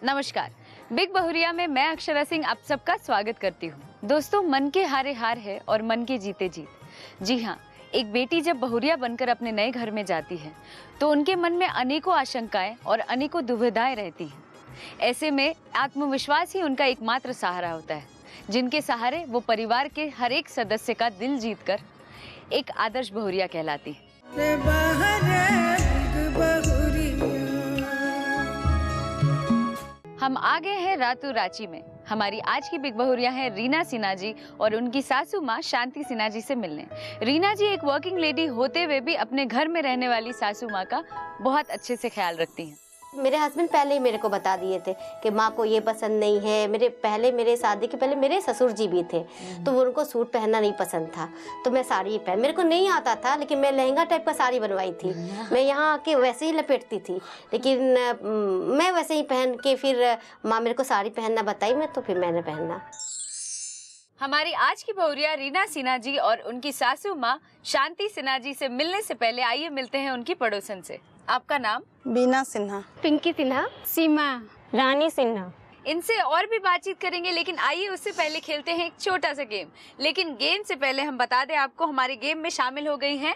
नमस्कार, बिग बहुरिया में मैं अक्षरा सिंह आप सबका स्वागत करती हूँ। दोस्तों, मन के हारे हार है और मन के जीते जीत। जी हाँ, एक बेटी जब बहुरिया बनकर अपने नए घर में जाती है तो उनके मन में अनेकों आशंकाएं और अनेकों दुविधाएं रहती हैं। ऐसे में आत्मविश्वास ही उनका एकमात्र सहारा होता है, जिनके सहारे वो परिवार के हर एक सदस्य का दिल जीतकर एक आदर्श बहुरिया कहलाती है। हम आ गए हैं रातू रांची में। हमारी आज की बिग बहुरिया है रीना सिन्हा जी और उनकी सासू माँ शांति सिन्हा जी से मिलने। रीना जी एक वर्किंग लेडी होते हुए भी अपने घर में रहने वाली सासू माँ का बहुत अच्छे से ख्याल रखती हैं। मेरे हस्बैंड पहले ही मेरे को बता दिए थे कि माँ को ये पसंद नहीं है। मेरे शादी के पहले मेरे ससुर जी भी थे, तो उनको सूट पहनना नहीं पसंद था, तो मैं साड़ी पहन, मेरे को नहीं आता था, लेकिन मैं लहंगा टाइप का साड़ी बनवाई थी। मैं यहाँ आके वैसे ही लपेटती थी, लेकिन मैं वैसे ही पहन के फिर माँ मेरे को साड़ी पहनना बताई, मैं तो फिर मैंने पहनना। हमारी आज की बहुरिया रीना सिन्हा जी और उनकी सासू माँ शांति सिन्हा जी से मिलने से पहले आइए मिलते हैं उनकी पड़ोसन से। आपका नाम? बीना सिन्हा, पिंकी सिन्हा, सीमा, रानी सिन्हा। इनसे और भी बातचीत करेंगे, लेकिन आइए उससे पहले खेलते हैं एक छोटा सा गेम। लेकिन गेम से पहले हम बता दें आपको, हमारे गेम में शामिल हो गई हैं,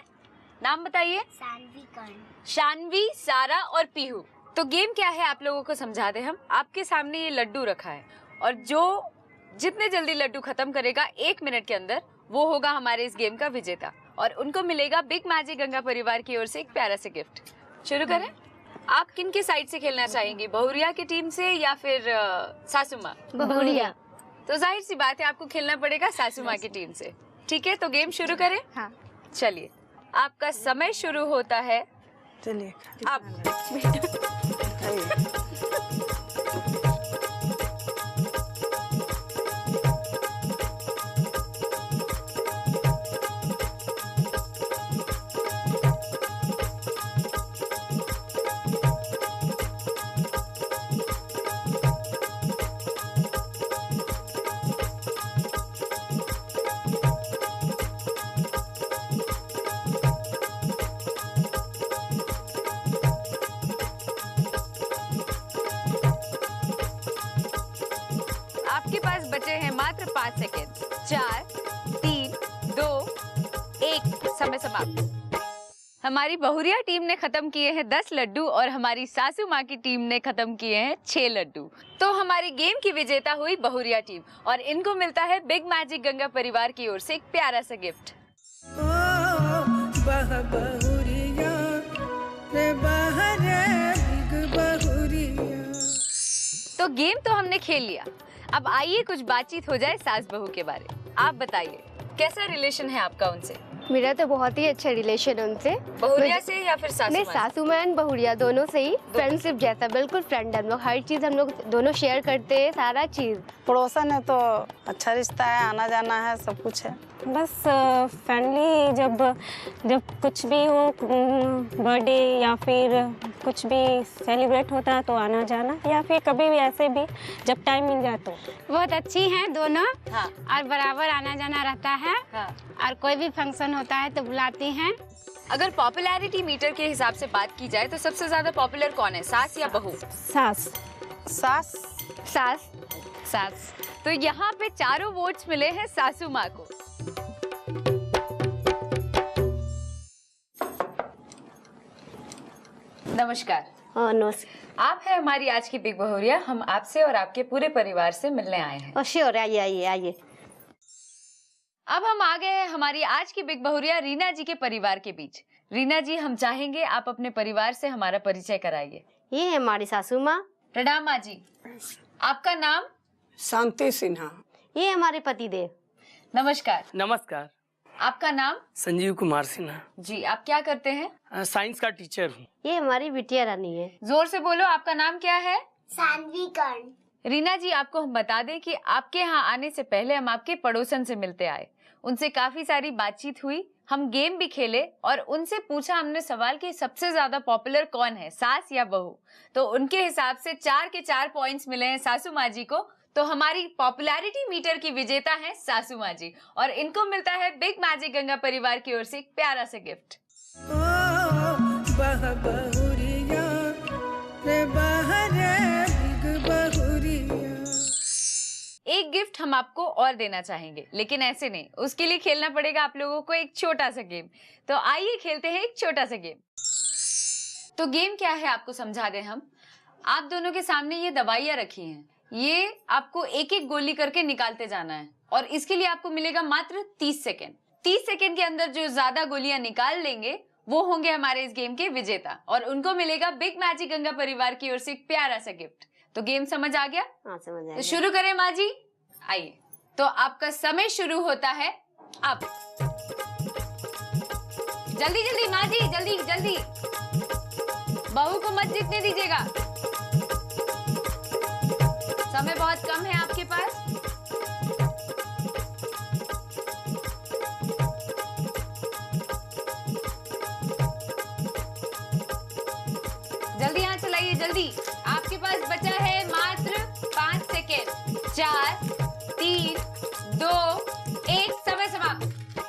नाम बताइए। सानवी, कर्ण, शानवी, सारा और पीहू। तो गेम क्या है आप लोगों को समझा दें हम। आपके सामने ये लड्डू रखा है और जो जितने जल्दी लड्डू खत्म करेगा 1 मिनट के अंदर, वो होगा हमारे इस गेम का विजेता और उनको मिलेगा बिग मैजिक गंगा परिवार की ओर से एक प्यारा सा गिफ्ट। शुरू करें? आप किन के साइड से खेलना चाहेंगी, बहुरिया की टीम से या फिर सासू माँ? बहुरिया। तो जाहिर सी बात है आपको खेलना पड़ेगा सासू माँ की टीम से। ठीक है, तो गेम शुरू करें? हाँ। चलिए, आपका समय शुरू होता है चलिए अब। आपके पास बचे हैं मात्र 5 सेकेंड। 4, 3, 2, 1, समय समाप्त। हमारी बहुरिया टीम ने खत्म किए हैं 10 लड्डू और हमारी सासू माँ की टीम ने खत्म किए हैं 6 लड्डू। तो हमारी गेम की विजेता हुई बहुरिया टीम और इनको मिलता है बिग मैजिक गंगा परिवार की ओर से एक प्यारा सा गिफ्ट। तो गेम तो हमने खेल लिया, अब आइए कुछ बातचीत हो जाए सास बहू के बारे। आप बताइए, कैसा रिलेशन है आपका उनसे? मेरा तो बहुत ही अच्छा रिलेशन है उनसे। बहुरिया से या फिर सासू नहीं, माँ से? सासू माँ एंड बहुरिया दोनों से ही फ्रेंडशिप जैसा, बिल्कुल फ्रेंड। हम लोग हर चीज हम लोग दोनों शेयर करते हैं, सारा चीज। पड़ोसन है तो अच्छा रिश्ता है, आना जाना है, सब कुछ है। बस फैमिली जब कुछ भी हो, बर्थडे या फिर कुछ भी सेलिब्रेट होता है तो आना जाना, या फिर कभी भी ऐसे भी जब टाइम मिल जाए तो। बहुत अच्छी हैं दोनों। हाँ। और बराबर आना जाना रहता है। हाँ। और कोई भी फंक्शन होता है तो बुलाती हैं। अगर पॉपुलैरिटी मीटर के हिसाब से बात की जाए तो सबसे ज्यादा पॉपुलर कौन है, सास या बहू? सास। सास। सास। सास। तो यहाँ पे चारों वोट्स मिले हैं सासू माँ को। नमस्कार। नमस्कार। आप है हमारी आज की बिग बहुरिया। हम आपसे और आपके पूरे परिवार से मिलने आए हैं। श्योर, आइए आइए आइए। अब हम आ गए हैं हमारी आज की बिग बहुरिया रीना जी के परिवार के बीच। रीना जी, हम चाहेंगे आप अपने परिवार से हमारा परिचय कराइए। ये है हमारी सासू माँ। प्रणाम माँ जी। आपका नाम? शांति सिन्हा। ये हमारे पति देव। नमस्कार। नमस्कार, आपका नाम? संजीव कुमार सिन्हा। जी, आप क्या करते हैं? साइंस का टीचर हूँ। ये हमारी बिटिया रानी है। जोर से बोलो, आपका नाम क्या है? सानवी, कर्ण। रीना जी, आपको हम बता दें कि आपके यहाँ आने से पहले हम आपके पड़ोसन से मिलते आए। उनसे काफी सारी बातचीत हुई, हम गेम भी खेले और उनसे पूछा हमने सवाल कि सबसे ज्यादा पॉपुलर कौन है, सास या बहू? तो उनके हिसाब से 4 के 4 पॉइंट्स मिले हैं सासू माँ जी को। तो हमारी पॉपुलैरिटी मीटर की विजेता है सासू माँ जी और इनको मिलता है बिग मैजिक गंगा परिवार की ओर से एक प्यारा सा गिफ्ट। बहुरिया रे बाहर बिग हम आपको और देना चाहेंगे, लेकिन ऐसे नहीं, उसके लिए खेलना पड़ेगा आप लोगों को एक छोटा सा गेम। तो आइए खेलते हैं एक छोटा सा गेम। तो गेम क्या है आपको समझा दें हम। आप दोनों के सामने ये दवाइयाँ रखी हैं, ये आपको एक एक गोली करके निकालते जाना है और इसके लिए आपको मिलेगा मात्र 30 सेकेंड। 30 सेकेंड के अंदर जो ज्यादा गोलियां निकाल लेंगे वो होंगे हमारे इस गेम के विजेता और उनको मिलेगा बिग मैजिक गंगा परिवार की ओर से एक प्यारा सा गिफ्ट। तो गेम समझ आ गया? हाँ, समझ आया। तो शुरू करें माँ जी, आइए। तो आपका समय शुरू होता है अब। जल्दी जल्दी माँ जी, जल्दी जल्दी, बहू को मत जीतने दीजिएगा, समय बहुत कम है आपके पास। जल्दी हाथ चलाइए, जल्दी। आपके पास बचा है मात्र 5 सेकेंड। 4, 3, 2, 1, समय समाप्त।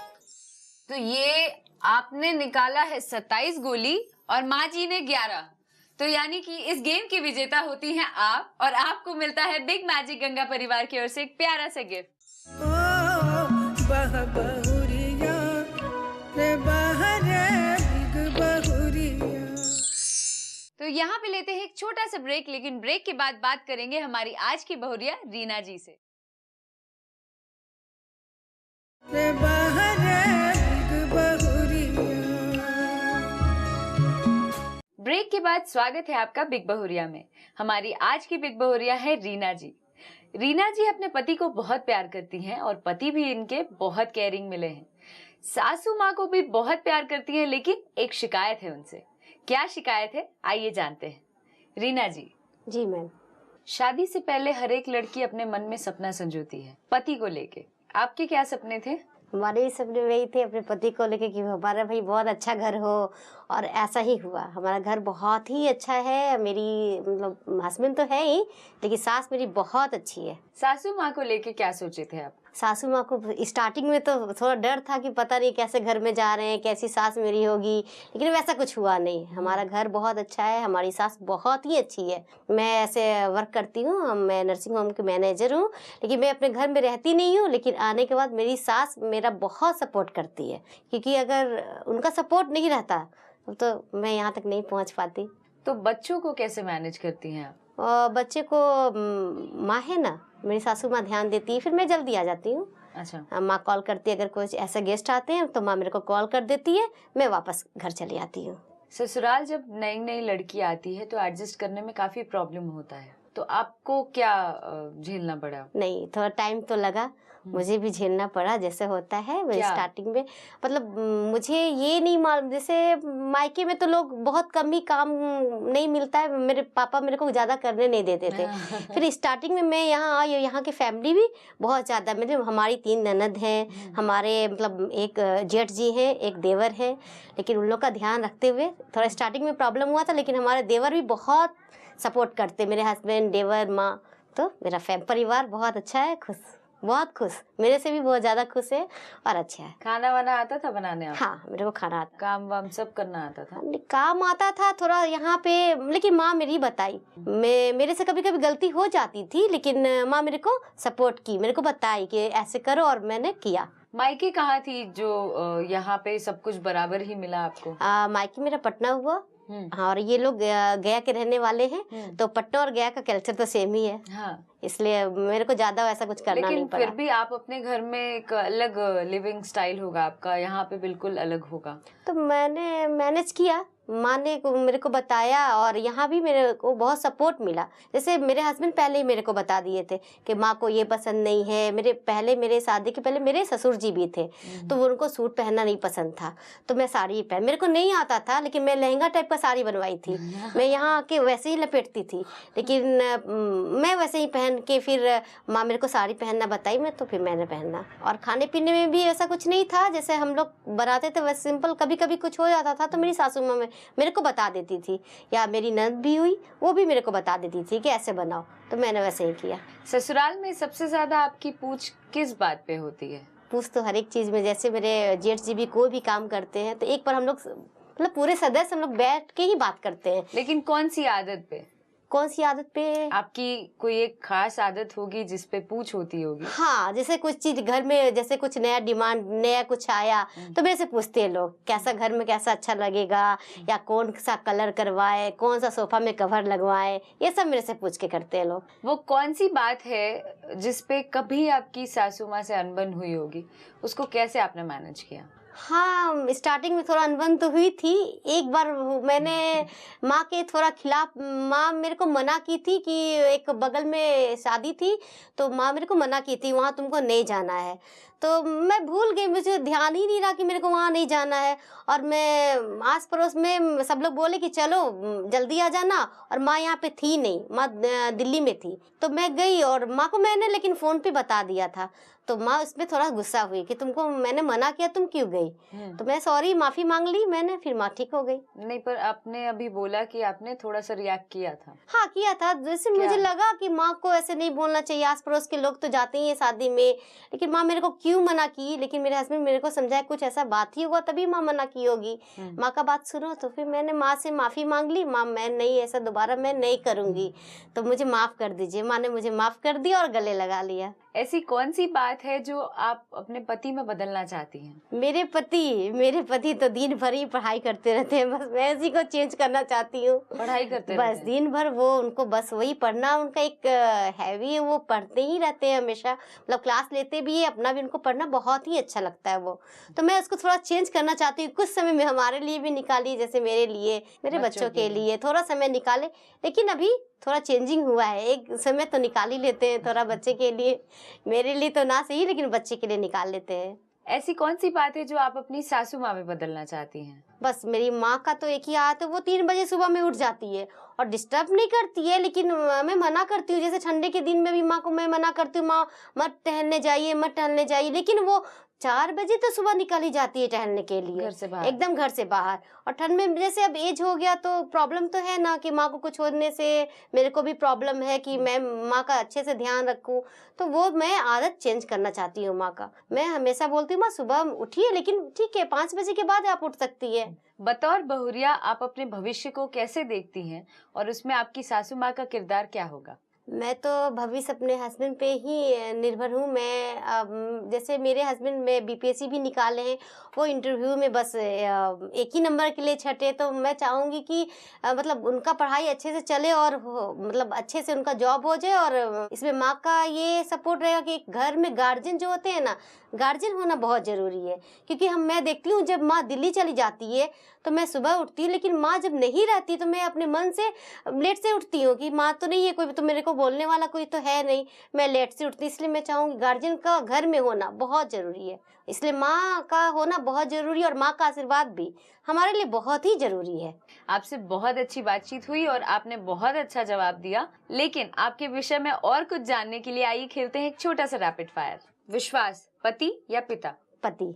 तो ये आपने निकाला है 27 गोली और माँ जी ने 11। तो यानी कि इस गेम की विजेता होती हैं आप और आपको मिलता है बिग मैजिक गंगा परिवार की ओर से एक प्यारा सा गिफ्ट। तो यहाँ पे लेते हैं एक छोटा सा ब्रेक, लेकिन ब्रेक के बाद बात करेंगे हमारी आज की बहुरिया रीना जी से। ब्रेक के बाद स्वागत है आपका बिग बहुरिया में। हमारी आज की बिग बहुरिया है रीना जी। रीना जी अपने पति को बहुत प्यार करती हैं और पति भी इनके बहुत केयरिंग मिले हैं। सासू माँ को भी बहुत प्यार करती हैं, लेकिन एक शिकायत है उनसे। क्या शिकायत है, आइए जानते हैं। रीना जी। जी मैम। शादी से पहले हर एक लड़की अपने मन में सपना संजोती है पति को लेके। आपके क्या सपने थे? हमारे सपने वही थे अपने पति को लेके कि हमारा भाई बहुत अच्छा घर हो, और ऐसा ही हुआ। हमारा घर बहुत ही अच्छा है। मेरी मतलब हस्बैंड तो है ही, लेकिन सास मेरी बहुत अच्छी है। सासू माँ को लेके क्या सोचे थे आप? सासू माँ को स्टार्टिंग में तो थोड़ा डर था कि पता नहीं कैसे घर में जा रहे हैं, कैसी सास मेरी होगी, लेकिन वैसा कुछ हुआ नहीं। हमारा घर बहुत अच्छा है, हमारी सास बहुत ही अच्छी है। मैं ऐसे वर्क करती हूँ, मैं नर्सिंग होम की मैनेजर हूँ, लेकिन मैं अपने घर में रहती नहीं हूँ। लेकिन आने के बाद मेरी सास मेरा बहुत सपोर्ट करती है, क्योंकि अगर उनका सपोर्ट नहीं रहता तो मैं यहाँ तक नहीं पहुँच पाती। तो बच्चों को कैसे मैनेज करती हैं आप? और बच्चे को माँ है ना, मेरी सासू माँ ध्यान देती है, फिर मैं जल्दी आ जाती हूँ। अच्छा। माँ कॉल करती है, अगर कुछ ऐसे गेस्ट आते हैं तो माँ मेरे को कॉल कर देती है, मैं वापस घर चली आती हूँ। ससुराल जब नई नई लड़की आती है तो एडजस्ट करने में काफी प्रॉब्लम होता है, तो आपको क्या झेलना पड़ा? नहीं, थोड़ा टाइम तो लगा, मुझे भी झेलना पड़ा, जैसे होता है। मैं स्टार्टिंग में मतलब मुझे ये नहीं मालूम, जैसे मायके में तो लोग बहुत कम ही काम नहीं मिलता है, मेरे पापा मेरे को ज़्यादा करने नहीं देते थे। फिर स्टार्टिंग में मैं यहाँ आई, यहाँ की फैमिली भी बहुत ज़्यादा, मतलब हमारी 3 ननद हैं, हमारे मतलब एक जेठ जी हैं, एक देवर है, लेकिन उन लोग का ध्यान रखते हुए थोड़ा स्टार्टिंग में प्रॉब्लम हुआ था। लेकिन हमारे देवर भी बहुत सपोर्ट करते, मेरे हस्बैंड, देवर, माँ। तो मेरा परिवार बहुत अच्छा है, खुश, बहुत खुश, मेरे से भी बहुत ज्यादा खुश है और अच्छा है। खाना वाना आता था बनाने आप? हाँ, मेरे को खाना आता, काम वाम सब करना आता था? काम आता था थोड़ा यहाँ पे, लेकिन माँ मेरी बताई, मेरे से कभी कभी गलती हो जाती थी, लेकिन माँ मेरे को सपोर्ट की, मेरे को बताई कि ऐसे करो, और मैंने किया। मायके कहाँ थी जो यहाँ पे सब कुछ बराबर ही मिला आपको? मायके मेरा पटना हुआ। हाँ, और ये लोग गया के रहने वाले हैं, तो पटना और गया का कल्चर तो सेम ही है। हाँ, इसलिए मेरे को ज्यादा वैसा कुछ करना नहीं पड़ा। लेकिन फिर भी आप अपने घर में एक अलग लिविंग स्टाइल होगा आपका, यहाँ पे बिल्कुल अलग होगा। तो मैंने मैनेज किया, माँ ने मेरे को बताया, और यहाँ भी मेरे को बहुत सपोर्ट मिला। जैसे मेरे हस्बैंड पहले ही मेरे को बता दिए थे कि माँ को ये पसंद नहीं है। मेरे शादी के पहले मेरे ससुर जी भी थे, तो उनको सूट पहनना नहीं पसंद था, तो मैं साड़ी पहन, मेरे को नहीं आता था, लेकिन मैं लहंगा टाइप का साड़ी बनवाई थी। मैं यहाँ आके वैसे ही लपेटती थी, लेकिन मैं वैसे ही पहन के, फिर माँ मेरे को साड़ी पहनना बताई, मैं तो फिर मैंने पहनना। और खाने पीने में भी ऐसा कुछ नहीं था, जैसे हम लोग बनाते थे वैसे सिंपल। कभी कभी कुछ हो जाता था तो मेरी सासू माँ मेरे को बता देती थी, या मेरी नंद भी हुई, वो भी मेरे को बता देती थी कि ऐसे बनाओ, तो मैंने वैसे ही किया। ससुराल में सबसे ज्यादा आपकी पूछ किस बात पे होती है? पूछ तो हर एक चीज में, जैसे मेरे जेठ जी भी कोई भी काम करते हैं तो एक बार हम लोग मतलब पूरे सदस्य हम लोग बैठ के ही बात करते हैं। लेकिन कौन सी आदत पे? कौन सी आदत पे? आपकी कोई एक खास आदत होगी जिस पे पूछ होती होगी। हाँ, जैसे कुछ चीज घर में, जैसे कुछ नया डिमांड, नया कुछ आया तो मेरे से पूछते हैं लोग कैसा घर में कैसा अच्छा लगेगा, या कौन सा कलर करवाए, कौन सा सोफा में कवर लगवाए, ये सब मेरे से पूछ के करते हैं लोग। वो कौन सी बात है जिस पे कभी आपकी सासू माँ से अनबन हुई होगी, उसको कैसे आपने मैनेज किया? हाँ, स्टार्टिंग में थोड़ा अनबन तो हुई थी। एक बार मैंने माँ के थोड़ा खिलाफ, माँ मेरे को मना की थी कि एक बगल में शादी थी तो माँ मेरे को मना की थी वहाँ तुमको नहीं जाना है, तो मैं भूल गई, मुझे ध्यान ही नहीं रहा कि मेरे को वहाँ नहीं जाना है। और मैं आस पड़ोस में सब लोग बोले कि चलो जल्दी आ जाना, और माँ यहाँ पे थी नहीं, माँ दिल्ली में थी। तो मैं गई और माँ को मैंने लेकिन फ़ोन पे बता दिया था, तो माँ उसमें थोड़ा गुस्सा हुई कि तुमको मैंने मना किया, तुम क्यों गई? तो मैं सॉरी माफ़ी मांग ली मैंने, फिर माँ ठीक हो गई। नहीं, पर आपने अभी बोला कि आपने थोड़ा सा रिएक्ट किया था। हाँ किया था, जैसे मुझे लगा कि माँ को ऐसे नहीं बोलना चाहिए, आस पड़ोस के लोग तो जाते ही हैं शादी में, लेकिन माँ मेरे को क्यों मना की? लेकिन मेरे हस्बैंड मेरे को समझाया कुछ ऐसा बात ही होगा तभी माँ मना की होगी, माँ का बात सुनो। तो फिर मैंने माँ से माफ़ी मांग ली, माँ मैं नहीं, ऐसा दोबारा मैं नहीं करूँगी, तो मुझे माफ़ कर दीजिए। माँ ने मुझे माफ़ कर दिया और गले लगा लिया। ऐसी कौन सी बात है जो आप अपने पति में बदलना चाहती हैं? मेरे पति तो दिन भर ही पढ़ाई करते रहते हैं, बस मैं इसी को चेंज करना चाहती हूँ। पढ़ाई करते बस रहते हैं? दिन भर वो, उनको बस वही पढ़ना उनका एक हैवी है, वो पढ़ते ही रहते हैं हमेशा, मतलब क्लास लेते भी है, अपना भी उनको पढ़ना बहुत ही अच्छा लगता है वो। तो मैं उसको थोड़ा चेंज करना चाहती हूँ, कुछ समय में हमारे लिए भी निकालिए, जैसे मेरे लिए, मेरे बच्चों के लिए थोड़ा समय निकाले। लेकिन अभी थोड़ा चेंजिंग हुआ है, एक समय तो निकाल ही लेते हैं थोड़ा बच्चे के लिए, मेरे लिए तो ना सही लेकिन बच्चे के लिए निकाल लेते हैं। ऐसी कौन सी बात है जो आप अपनी सासू माँ में बदलना चाहती हैं? बस मेरी माँ का तो एक ही आदत है, वो 3 बजे सुबह में उठ जाती है और डिस्टर्ब नहीं करती है, लेकिन मैं मना करती हूँ। जैसे ठंडे के दिन में भी माँ को मैं मना करती हूँ, माँ मत टहलने जाइए, मत टहलने जाइए, लेकिन वो 4 बजे तो सुबह निकल ही जाती है टहलने के लिए, घर से बाहर? एकदम घर से बाहर। और ठंड में जैसे अब एज हो गया तो प्रॉब्लम तो है ना कि माँ को कुछ होने से मेरे को भी प्रॉब्लम है कि मैं माँ का अच्छे से ध्यान रखूँ, तो वो मैं आदत चेंज करना चाहती हूँ माँ का। मैं हमेशा बोलती हूँ माँ सुबह उठिए, लेकिन ठीक है 5 बजे के बाद आप उठ सकती है। बतौर बहुरिया आप अपने भविष्य को कैसे देखती हैं और उसमें आपकी सासू माँ का किरदार क्या होगा? मैं तो भविष्य अपने हस्बैंड पे ही निर्भर हूँ। मैं जैसे मेरे हस्बैंड में बीपीएससी भी निकाले हैं, वो इंटरव्यू में बस एक ही नंबर के लिए छटे, तो मैं चाहूँगी कि मतलब उनका पढ़ाई अच्छे से चले और मतलब अच्छे से उनका जॉब हो जाए। और इसमें माँ का ये सपोर्ट रहेगा कि घर में गार्जियन जो होते हैं ना, गार्जियन होना बहुत ज़रूरी है। क्योंकि मैं देखती हूँ जब माँ दिल्ली चली जाती है तो मैं सुबह उठती हूँ, लेकिन माँ जब नहीं रहती तो मैं अपने मन से लेट से उठती हूँ कि माँ तो नहीं है, कोई तो मेरे को बोलने वाला कोई तो है नहीं, मैं लेट से उठती। इसलिए मैं चाहूँगी गार्जियन का घर में होना बहुत ज़रूरी है, इसलिए माँ का होना बहुत ज़रूरी है और माँ का आशीर्वाद भी हमारे लिए बहुत ही ज़रूरी है। आपसे बहुत अच्छी बातचीत हुई और आपने बहुत अच्छा जवाब दिया, लेकिन आपके विषय में और कुछ जानने के लिए आइए खेलते हैं एक छोटा सा रैपिड फायर। विश्वास, पति या पिता? पति।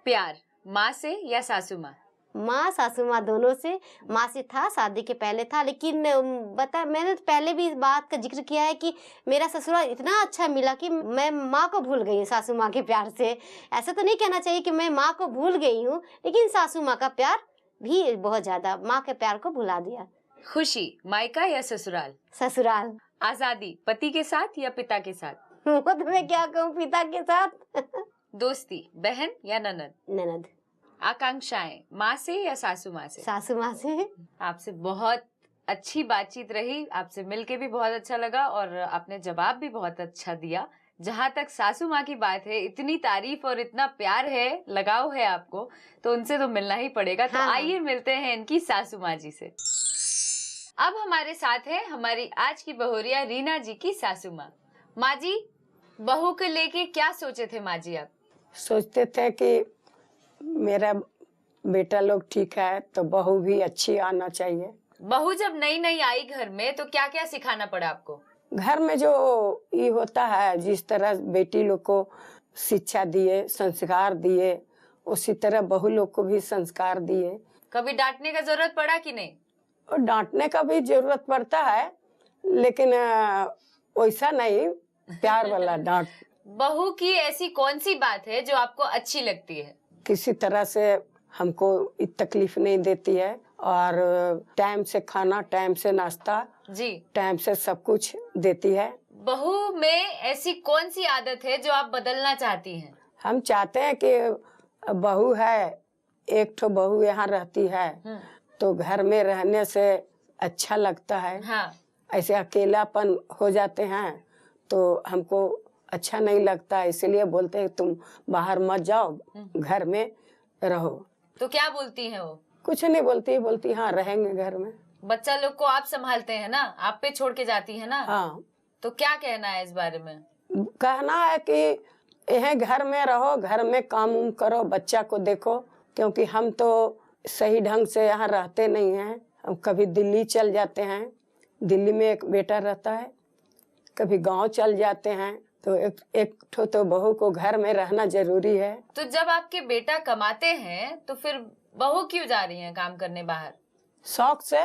प्यार, माँ से या सासू माँ? माँ, सासू माँ दोनों से। माँ से था, शादी के पहले था, लेकिन मैंने तो पहले भी इस बात का जिक्र किया है कि मेरा ससुराल इतना अच्छा मिला कि मैं माँ को भूल गई हूँ सासू माँ के प्यार से। ऐसा तो नहीं कहना चाहिए कि मैं माँ को भूल गई हूँ, लेकिन सासू माँ का प्यार भी बहुत ज़्यादा, माँ के प्यार को भुला दिया। खुशी, मायका या ससुराल? ससुराल। आजादी, पति के साथ या पिता के साथ? वो तो मैं क्या कहूँ, पिता के साथ। दोस्ती, बहन या ननद? ननद। आकांक्षाएं, माँ से या सासू माँ से? सासू माँ से। आपसे बहुत अच्छी बातचीत रही, आपसे मिलके भी बहुत अच्छा लगा और आपने जवाब भी बहुत अच्छा दिया। जहाँ तक सासू माँ की बात है, इतनी तारीफ और इतना प्यार है, लगाव है आपको, तो उनसे तो मिलना ही पड़ेगा। तो हाँ। आइए मिलते हैं इनकी सासू माँ जी से। अब हमारे साथ है हमारी आज की बहुरिया रीना जी की सासू माँ। माँ जी, बहू को लेके क्या सोचे थे माँ जी आप? सोचते थे कि मेरा बेटा लोग ठीक है तो बहू भी अच्छी आना चाहिए। बहू जब नई नई आई घर में तो क्या क्या सिखाना पड़ा आपको? घर में जो ये होता है, जिस तरह बेटी लोग को शिक्षा दिए, संस्कार दिए, उसी तरह बहू लोग को भी संस्कार दिए। कभी डांटने का जरूरत पड़ा कि नहीं? और डांटने का भी जरूरत पड़ता है, लेकिन वैसा नहीं, प्यार वाला डांट। बहू की ऐसी कौन सी बात है जो आपको अच्छी लगती है? किसी तरह से हमको तकलीफ नहीं देती है और टाइम से खाना, टाइम से नाश्ता, जी। टाइम से सब कुछ देती है। बहू में ऐसी कौन सी आदत है जो आप बदलना चाहती हैं? हम चाहते हैं कि बहू है, एक ठो बहू यहाँ रहती है तो घर में रहने से अच्छा लगता है। हाँ। ऐसे अकेलापन हो जाते हैं तो हमको अच्छा नहीं लगता, इसलिए बोलते हैं तुम बाहर मत जाओ, घर में रहो। तो क्या बोलती हैं वो? कुछ नहीं बोलती, बोलती हाँ रहेंगे घर में। बच्चा लोग को आप संभालते हैं ना, आप पे छोड़ के जाती है ना? हाँ। तो क्या कहना है इस बारे में? कहना है कि यह घर में रहो, घर में काम उम करो, बच्चा को देखो, क्योंकि हम तो सही ढंग से यहाँ रहते नहीं हैं। हम कभी दिल्ली चल जाते हैं, दिल्ली में एक बेटा रहता है, कभी गांव चल जाते हैं, तो एक ठो तो बहू को घर में रहना जरूरी है। तो जब आपके बेटा कमाते हैं तो फिर बहू क्यों जा रही हैं काम करने बाहर? शौक से।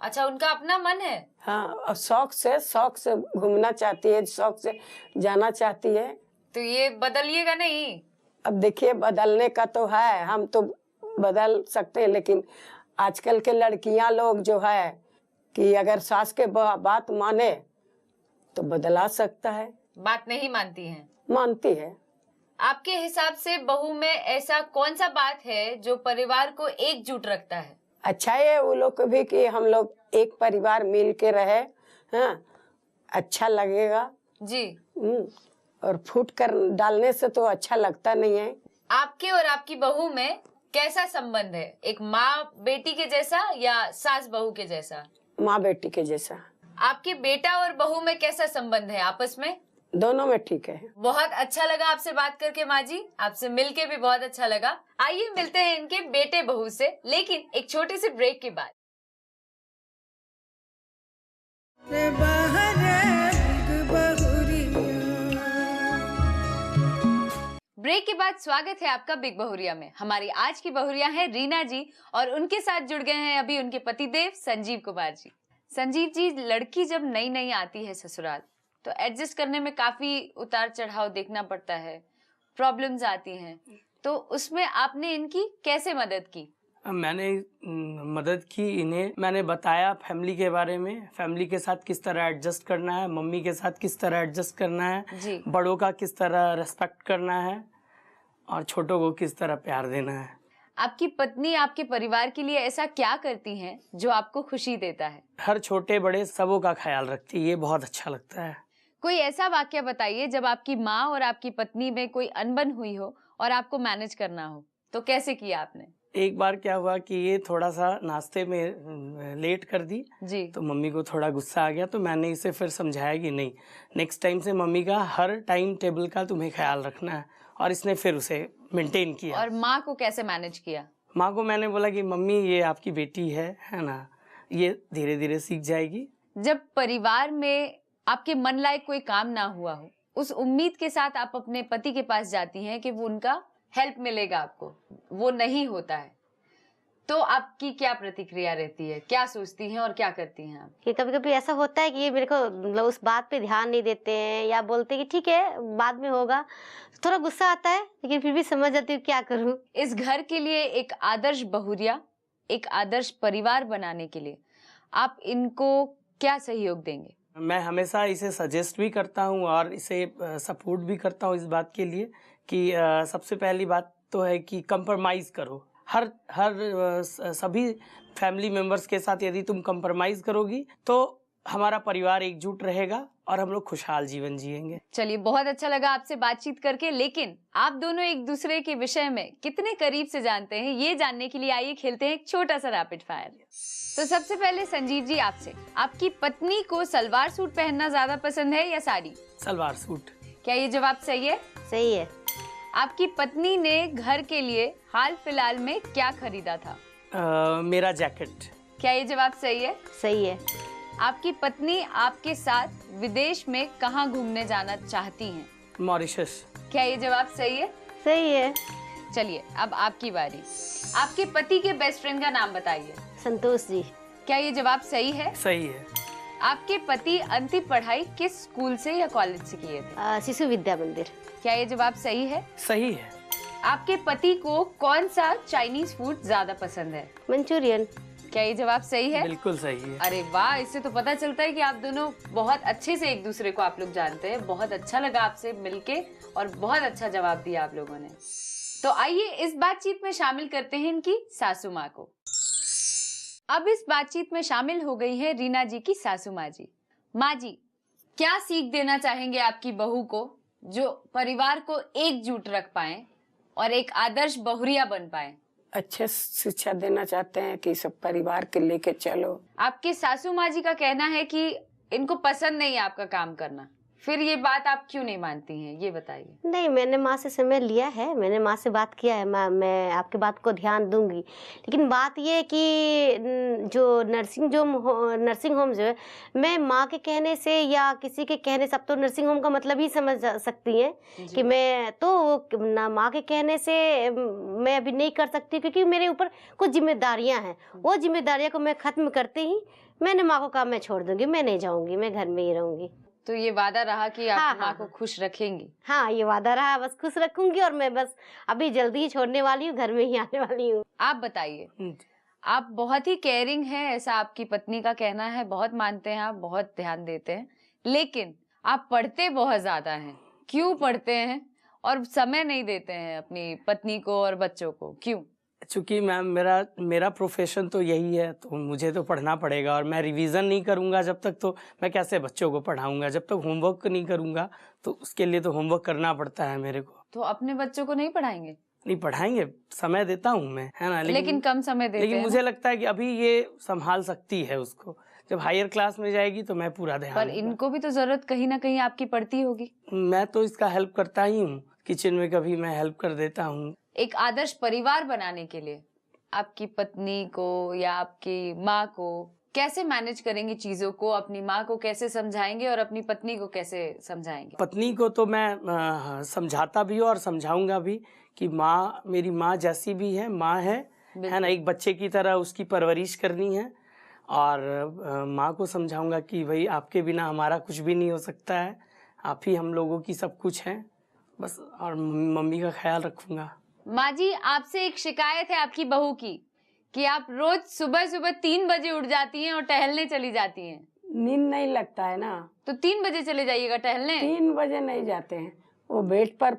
अच्छा, उनका अपना मन है? हाँ, और शौक से घूमना चाहती है, शौक से जाना चाहती है। तो ये बदलिएगा नहीं? अब देखिए, बदलने का तो है, हम तो बदल सकते हैं, लेकिन आजकल के लड़कियां लोग जो है कि अगर सास के बात माने तो बदला सकता है। बात नहीं मानती हैं? मानती है। आपके हिसाब से बहू में ऐसा कौन सा बात है जो परिवार को एकजुट रखता है? अच्छा है वो लोग को भी कि हम लोग एक परिवार मिल के रहे, हाँ, अच्छा लगेगा जी। और फूट कर डालने से तो अच्छा लगता नहीं है। आपके और आपकी बहू में कैसा संबंध है? एक माँ बेटी के जैसा या सास बहू के जैसा? माँ बेटी के जैसा। आपके बेटा और बहू में कैसा संबंध है आपस में? दोनों में ठीक है। बहुत अच्छा लगा आपसे बात करके माँ जी, आपसे मिलके भी बहुत अच्छा लगा। आइए मिलते हैं इनके बेटे बहू से, लेकिन एक छोटे से ब्रेक के बाद। ब्रेक के बाद स्वागत है आपका बिग बहुरिया में। हमारी आज की बहुरिया है रीना जी और उनके साथ जुड़ गए हैं अभी उनके पतिदेव संजीव कुमार जी। संजीव जी, लड़की जब नई नई आती है ससुराल तो एडजस्ट करने में काफी उतार चढ़ाव देखना पड़ता है, प्रॉब्लम्स आती हैं, तो उसमें आपने इनकी कैसे मदद की? मैंने मदद की, इन्हें मैंने बताया फैमिली के बारे में, फैमिली के साथ किस तरह एडजस्ट करना है, मम्मी के साथ किस तरह एडजस्ट करना है जी। बड़ों का किस तरह रेस्पेक्ट करना है और छोटों को किस तरह प्यार देना है। आपकी पत्नी आपके परिवार के लिए ऐसा क्या करती हैं जो आपको खुशी देता है? हर छोटे बड़े सबों का ख्याल रखती है, ये बहुत अच्छा लगता है। कोई ऐसा वाक्य बताइए जब आपकी माँ और आपकी पत्नी में कोई अनबन हुई हो और आपको मैनेज करना हो, तो कैसे किया आपने? एक बार क्या हुआ कि ये थोड़ा सा नाश्ते में लेट कर दी जी। तो मम्मी को थोड़ा गुस्सा आ गया, तो मैंने इसे फिर समझाया कि नहीं, नेक्स्ट टाइम से मम्मी का हर टाइम टेबल का तुम्हें ख्याल रखना है, और इसने फिर उसे मेंटेन किया। और माँ को कैसे मैनेज किया? माँ को मैंने बोला कि मम्मी ये आपकी बेटी है ना, ये धीरे धीरे सीख जाएगी। जब परिवार में आपके मन लायक कोई काम ना हुआ हो, उस उम्मीद के साथ आप अपने पति के पास जाती हैं कि वो उनका हेल्प मिलेगा आपको, वो नहीं होता है, तो आपकी क्या प्रतिक्रिया रहती है, क्या सोचती हैं और क्या करती हैं आप? कि कभी कभी ऐसा होता है कि ये मेरे को मतलब उस बात पे ध्यान नहीं देते हैं या बोलते हैं कि ठीक है बाद में होगा, थोड़ा गुस्सा आता है, लेकिन फिर भी समझ जाती हूँ क्या करूँ। इस घर के लिए एक आदर्श बहुरिया, एक आदर्श परिवार बनाने के लिए आप इनको क्या सहयोग देंगे? मैं हमेशा इसे सजेस्ट भी करता हूँ और इसे सपोर्ट भी करता हूँ इस बात के लिए कि सबसे पहली बात तो है कि कंप्रोमाइज़ करो। हर सभी फैमिली मेंबर्स के साथ यदि तुम कंप्रोमाइज़ करोगी तो हमारा परिवार एकजुट रहेगा और हम लोग खुशहाल जीवन जिएंगे। चलिए, बहुत अच्छा लगा आपसे बातचीत करके, लेकिन आप दोनों एक दूसरे के विषय में कितने करीब से जानते हैं ये जानने के लिए आइए खेलते हैं एक छोटा सा रैपिड फायर। तो सबसे पहले संजीव जी आपसे, आपकी पत्नी को सलवार सूट पहनना ज्यादा पसंद है या साड़ी? सलवार सूट। क्या ये जवाब सही है? सही है। आपकी पत्नी ने घर के लिए हाल फिलहाल में क्या खरीदा था? मेरा जैकेट। क्या ये जवाब सही है? सही है। आपकी पत्नी आपके साथ विदेश में कहाँ घूमने जाना चाहती हैं? मॉरिशस। क्या ये जवाब सही है? सही है। चलिए, अब आपकी बारी। आपके पति के बेस्ट फ्रेंड का नाम बताइए। संतोष जी। क्या ये जवाब सही है? सही है। आपके पति अंतिम पढ़ाई किस स्कूल से या कॉलेज से किए थे? शिशु विद्या मंदिर। क्या ये जवाब सही है? सही है। आपके पति को कौन सा चाइनीज फूड ज्यादा पसंद है? मंचूरियन। क्या ये जवाब सही है? बिल्कुल सही है। अरे वाह, इससे तो पता चलता है कि आप दोनों बहुत अच्छे से एक दूसरे को आप लोग जानते हैं। बहुत अच्छा लगा आपसे मिलके और बहुत अच्छा जवाब दिया आप लोगों ने। तो आइए इस बातचीत में शामिल करते हैं इनकी सासू माँ को। अब इस बातचीत में शामिल हो गई है रीना जी की सासू माँ जी। माँ जी, क्या सीख देना चाहेंगे आपकी बहू को जो परिवार को एकजुट रख पाए और एक आदर्श बहुरिया बन पाए? अच्छे शिक्षा देना चाहते हैं कि सब परिवार के लेके चलो। आपके सासू माँ जी का कहना है कि इनको पसंद नहीं है आपका काम करना, फिर ये बात आप क्यों नहीं मानती हैं, ये बताइए। नहीं, मैंने माँ से समय लिया है, मैंने माँ से बात किया है, मैं आपकी बात को ध्यान दूंगी। लेकिन बात ये है कि जो नर्सिंग होम जो है, मैं माँ के कहने से या किसी के कहने से, अब तो नर्सिंग होम का मतलब ही समझ सकती हैं कि मैं तो ना माँ के कहने से मैं अभी नहीं कर सकती, क्योंकि मेरे ऊपर कुछ जिम्मेदारियाँ हैं। वो जिम्मेदारियाँ को मैं ख़त्म करते ही मैंने माँ को कहा मैं छोड़ दूंगी, मैं नहीं जाऊँगी, मैं घर में ही रहूँगी। तो ये वादा रहा कि आप हाँ, माँ हाँ, को खुश रखेंगी? हाँ, ये वादा रहा, बस खुश रखूंगी और मैं बस अभी जल्दी ही छोड़ने वाली हूँ, घर में ही आने वाली हूँ। आप बताइए। आप बहुत ही केयरिंग हैं, ऐसा आपकी पत्नी का कहना है, बहुत मानते हैं आप, बहुत ध्यान देते हैं, लेकिन आप पढ़ते बहुत ज्यादा हैं। क्यों पढ़ते हैं और समय नहीं देते हैं अपनी पत्नी को और बच्चों को, क्यों? चूँकि मैम मेरा प्रोफेशन तो यही है, तो मुझे तो पढ़ना पड़ेगा और मैं रिवीजन नहीं करूँगा जब तक, तो मैं कैसे बच्चों को पढ़ाऊँगा? जब तक होमवर्क नहीं करूँगा तो उसके लिए तो होमवर्क करना पड़ता है मेरे को। तो अपने बच्चों को नहीं पढ़ाएंगे? नहीं पढ़ाएंगे, समय देता हूँ मैं, है ना, लेकिन कम समय देते लेकिन हैं मुझे लगता है कि अभी ये संभाल सकती है उसको, जब हायर क्लास में जाएगी तो मैं पूरा ध्यान पर दूंगा। इनको भी तो जरूरत कहीं ना कहीं आपकी पड़ती होगी। मैं तो इसका हेल्प करता ही हूँ, किचन में कभी मैं हेल्प कर देता हूँ। एक आदर्श परिवार बनाने के लिए आपकी पत्नी को या आपकी माँ को कैसे मैनेज करेंगे चीजों को? अपनी माँ को कैसे समझाएंगे और अपनी पत्नी को कैसे समझाएंगे? पत्नी को तो मैं समझाता भी हूँ और समझाऊंगा भी कि माँ मेरी माँ जैसी भी है, माँ है ना, एक बच्चे की तरह उसकी परवरिश करनी है। और माँ को समझाऊंगा कि भाई आपके बिना हमारा कुछ भी नहीं हो सकता है, आप ही हम लोगों की सब कुछ हैं बस, और मम्मी का ख्याल रखूंगा। माँ जी, आपसे एक शिकायत है आपकी बहू की कि आप रोज सुबह सुबह 3 बजे उठ जाती हैं और टहलने चली जाती हैं। नींद नहीं लगता है ना, तो 3 बजे चले जाइएगा टहलने। 3 बजे नहीं जाते हैं, वो बेड पर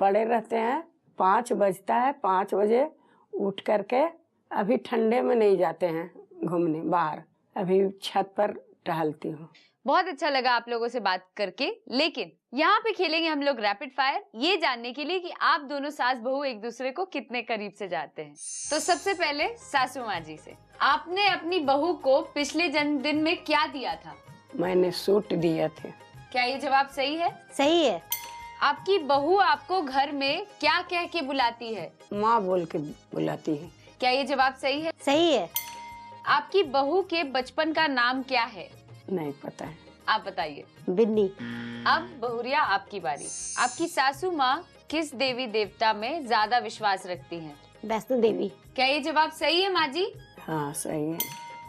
पड़े रहते हैं। 5 बजता है, 5 बजे उठ करके अभी ठंडे में नहीं जाते हैं घूमने बाहर, अभी छत पर टहलती हूँ। बहुत अच्छा लगा आप लोगों से बात करके, लेकिन यहाँ पे खेलेंगे हम लोग रैपिड फायर, ये जानने के लिए कि आप दोनों सास बहू एक दूसरे को कितने करीब से जानते हैं। तो सबसे पहले सासू माँ जी से, आपने अपनी बहू को पिछले जन्मदिन में क्या दिया था? मैंने सूट दिए थे। क्या ये जवाब सही है? सही है। आपकी बहू आपको घर में क्या कह के बुलाती है? माँ बोल के बुलाती है। क्या ये जवाब सही है? सही है। आपकी बहू के बचपन का नाम क्या है? नहीं पता है। आप बताइए। बिन्नी। अब बहुरिया आपकी बारी। आपकी सासू माँ किस देवी देवता में ज्यादा विश्वास रखती हैं? वैष्णो देवी। क्या ये जवाब सही है माँ जी? हाँ सही है।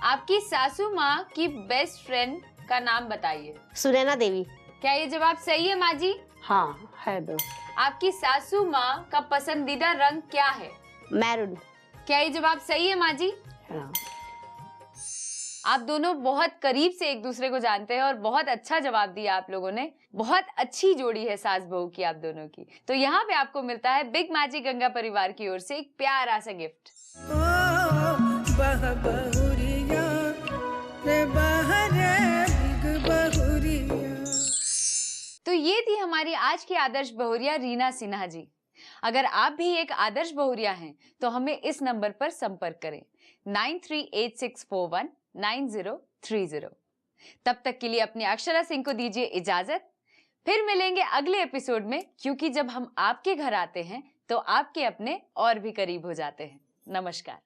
आपकी सासू माँ की बेस्ट फ्रेंड का नाम बताइए। सुनैना देवी। क्या ये जवाब सही है माँ जी? हाँ है दो। आपकी सासू माँ का पसंदीदा रंग क्या है? मैरून। क्या ये जवाब सही है माँ जी? हाँ। आप दोनों बहुत करीब से एक दूसरे को जानते हैं और बहुत अच्छा जवाब दिया आप लोगों ने। बहुत अच्छी जोड़ी है सास बहू की आप दोनों की। तो यहाँ पे आपको मिलता है बिग मैजिक गंगा परिवार की ओर से एक प्यारा सा गिफ्ट। तो ये थी हमारी आज की आदर्श बहुरिया रीना सिन्हा जी। अगर आप भी एक आदर्श बहुरिया हैं तो हमें इस नंबर पर संपर्क करें 9386419030। तब तक के लिए अपनी अक्षरा सिंह को दीजिए इजाजत। फिर मिलेंगे अगले एपिसोड में, क्योंकि जब हम आपके घर आते हैं तो आपके अपने और भी करीब हो जाते हैं। नमस्कार।